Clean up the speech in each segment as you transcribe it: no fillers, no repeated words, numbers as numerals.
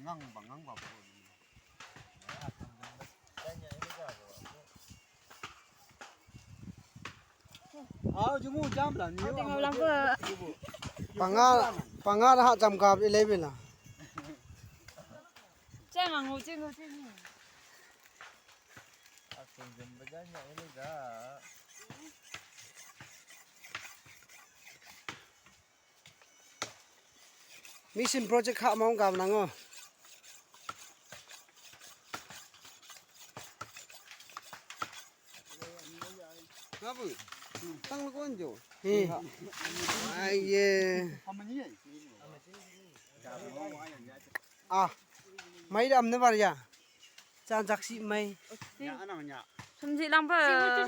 ngang bằng ngang vào chúng mua jam là nhiều bằng ngã họ chầm cạp đi lấy về là Trang à ngồi trên mission project khác mong cạp nắng ngô ngáp ư tăng nó con chỗ ai ye à mấy đầm nữa vào giờ chan chắc xị mấy Thầm chị làm vợ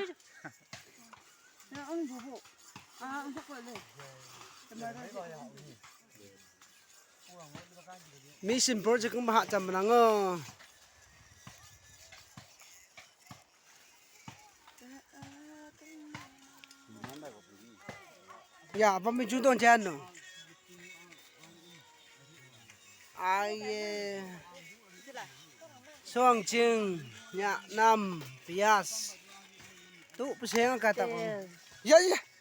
ông bố ông thắc vợ này mission project cũng hạ chầm nắng ngô dạ và mình chú tôn chen nữa ai xoang chừng nhạ năm pias tụ bữa sáng cả tập dạ dạ